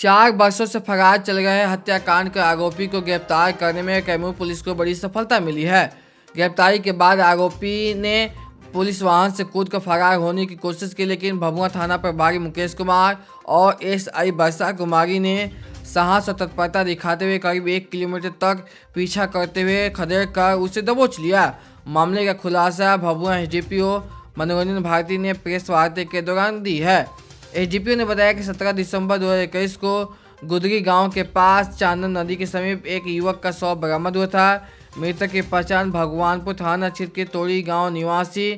4 वर्षों से फरार चल रहे हत्याकांड के आरोपी को गिरफ्तार करने में कैमूर पुलिस को बड़ी सफलता मिली है। गिरफ्तारी के बाद आरोपी ने पुलिस वाहन से कूद कर फरार होने की कोशिश की, लेकिन भभुआ थाना प्रभारी मुकेश कुमार और एसआई वर्षा कुमारी ने साहस और तत्परता दिखाते हुए करीब 1 किलोमीटर तक पीछा करते हुए खदेड़ कर उसे दबोच लिया। मामले का खुलासा भभुआ एसडीपीओ मनोरंजन भारती ने प्रेस वार्ता के दौरान दी है। एसडीपीओ ने बताया कि 17 दिसंबर 2021 को गुदरी गांव के पास चांदन नदी के समीप एक युवक का शव बरामद हुआ था। मृतक की पहचान भगवानपुर थाना क्षेत्र के तोड़ी गांव निवासी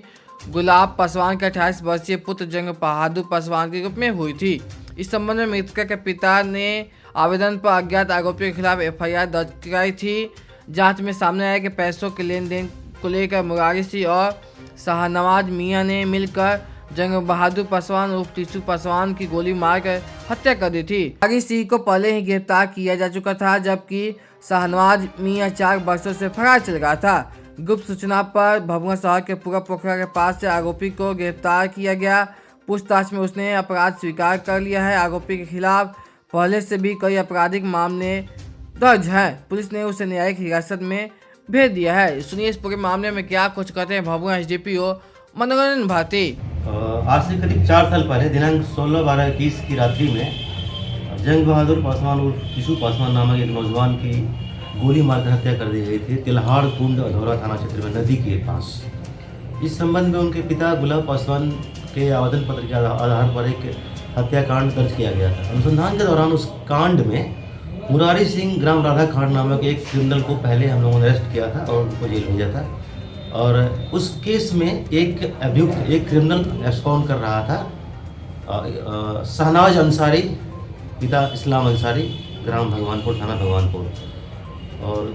गुलाब पासवान के 28 वर्षीय पुत्र जंग बहादुर पासवान के रूप में हुई थी। इस संबंध में मृतक के पिता ने आवेदन पर अज्ञात आरोपियों के खिलाफ एफआईआर दर्ज कराई थी। जांच में सामने आया कि पैसों के लेन देन को लेकर मुरारी सिंह और शाहनवाज मियां ने मिलकर जंग बहादुर पासवान उर्फ टीसू पासवान की गोली मारकर हत्या कर दी थी। मुरारी सिंह को पहले ही गिरफ्तार किया जा चुका था, जबकि शाहनवाज मियां 4 वर्षों से फरार चल रहा था। गुप्त सूचना पर भभुआ शहर के पूरा पोखरा के पास से आरोपी को गिरफ्तार किया गया। पूछताछ में उसने अपराध स्वीकार कर लिया है। आरोपी के खिलाफ पहले से भी कई आपराधिक मामले दर्ज हैं। पुलिस ने उसे न्यायिक हिरासत में भेज दिया है। सुनिए इस पूरे मामले में क्या कुछ कहते हैं भभुआ एसडीपीओ मनोरंजन भारती। आज से करीब 4 साल पहले दिनांक 16/12/21 की रात्रि में जंग बहादुर पासवान उर्फ टीसू पासवान नामक एक नौजवान की गोली मारकर हत्या कर दी गई थी तिल्हाड़ कुंड अधौरा थाना क्षेत्र में नदी के पास। इस संबंध में उनके पिता गुलाब पासवान के आवेदन पत्र के आधार पर एक हत्याकांड दर्ज किया गया था। अनुसंधान के दौरान उस कांड में मुरारी सिंह ग्राम राधा खांड नामक एक क्रिमिनल को पहले हम लोगों ने अरेस्ट किया था और उनको जेल भेजा था। और उस केस में एक अभियुक्त एक क्रिमिनल एब्सकॉन्ड कर रहा था, शहनाज अंसारी पिता इस्लाम अंसारी ग्राम भगवानपुर थाना भगवानपुर। और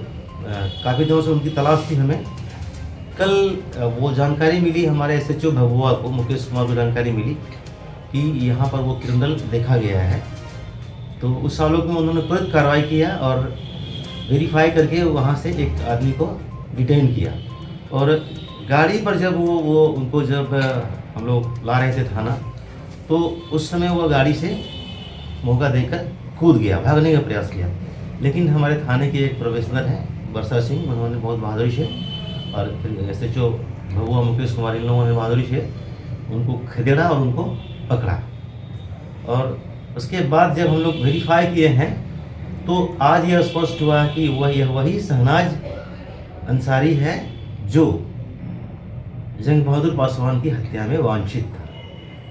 काफ़ी दिनों से उनकी तलाश थी हमें। कल वो जानकारी मिली हमारे एसएचओ भभुआ को मुकेश कुमार को जानकारी मिली कि यहाँ पर वो क्रिमिनल देखा गया है। तो उस आलोक में उन्होंने तुरंत कार्रवाई किया और वेरीफाई करके वहाँ से एक आदमी को डिटेन किया। और गाड़ी पर जब वो उनको जब हम लोग ला रहे थे थाना, तो उस समय वो गाड़ी से मौका देकर कूद गया, भागने का प्रयास किया। लेकिन हमारे थाने के एक प्रोफेशनल हैं वर्षा सिंह, उन्होंने बहुत बहादुरी से और फिर एसएचओ भभुआ मुकेश कुमार इन लोगों ने बहादुरी से उनको खदेड़ा और उनको पकड़ा। और उसके बाद जब हम लोग वेरीफाई किए हैं तो आज यह स्पष्ट हुआ कि वही शहनाज अंसारी है जो जंग बहादुर पासवान की हत्या में वांछित था।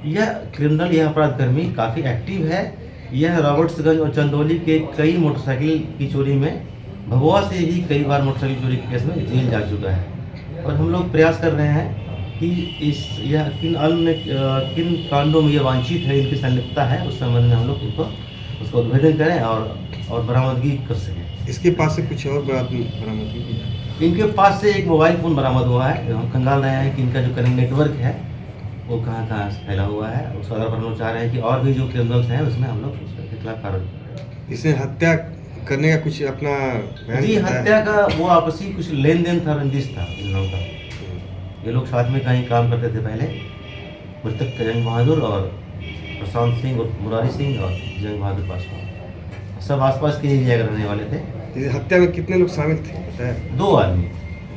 यह क्रिमिनल, यह अपराधकर्मी काफ़ी एक्टिव है। यह रॉबर्ट्सगंज और चंदौली के कई मोटरसाइकिल की चोरी में, भभुआ से ही कई बार मोटरसाइकिल चोरी के केस में जेल जा चुका है। और हम लोग प्रयास कर रहे हैं कि यह किन कांडों में यह वांछित है, इनकी संलिप्तता है, उस संबंध में हम लोग उसको उद्भेदन करें और बरामदगी कर सकें। इसके पास से कुछ और बरामदगी की है? इनके पास से एक मोबाइल फ़ोन बरामद हुआ है। हम खंगाल रहे हैं कि इनका जो करंट नेटवर्क है वो कहाँ कहाँ फैला हुआ है। उस आधार पर हम लोग चाह रहे हैं कि और भी जो क्रिमिनल्स हैं उसमें हम लोग उसके खिलाफ कार्रवाई करें। इसे हत्या करने का कुछ अपना जी, हत्या का वो आपसी कुछ लेन देन था, रंजिश था इन लोगों का। ये लोग साथ में कहीं काम करते थे पहले, मृतक जंग बहादुर और प्रशांत सिंह और मुरारी सिंह और जंग बहादुर पासवान सब आसपास के एरिया के रहने वाले थे। इस हत्या में कितने लोग शामिल थे पता है? 2 आदमी।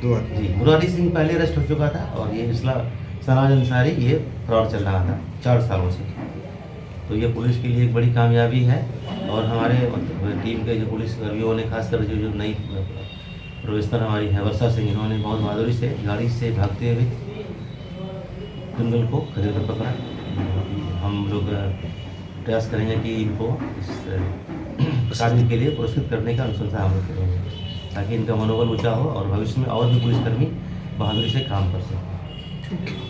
2 आदमी। जी, मुरारी सिंह पहले अरेस्ट हो चुका था और ये शहनाज अंसारी ये फ्रॉड चल रहा था 4 सालों से। तो ये पुलिस के लिए एक बड़ी कामयाबी है। और हमारे टीम के जो पुलिस कर्मियों ने, खासकर जो नई प्रोफेसर हमारी है वर्षा सिंह, इन्होंने बहुत बहादुरी से गाड़ी से भागते हुए क्रिमिनल को खदेड़ कर पकड़ा। हम लोग प्रयास करेंगे कि इनको इस कार्य के लिए पुरस्कृत करने का अनुशंसा हम लोग करेंगे, ताकि इनका मनोबल ऊंचा हो और भविष्य में और भी पुलिसकर्मी बहादुरी से काम कर सकें।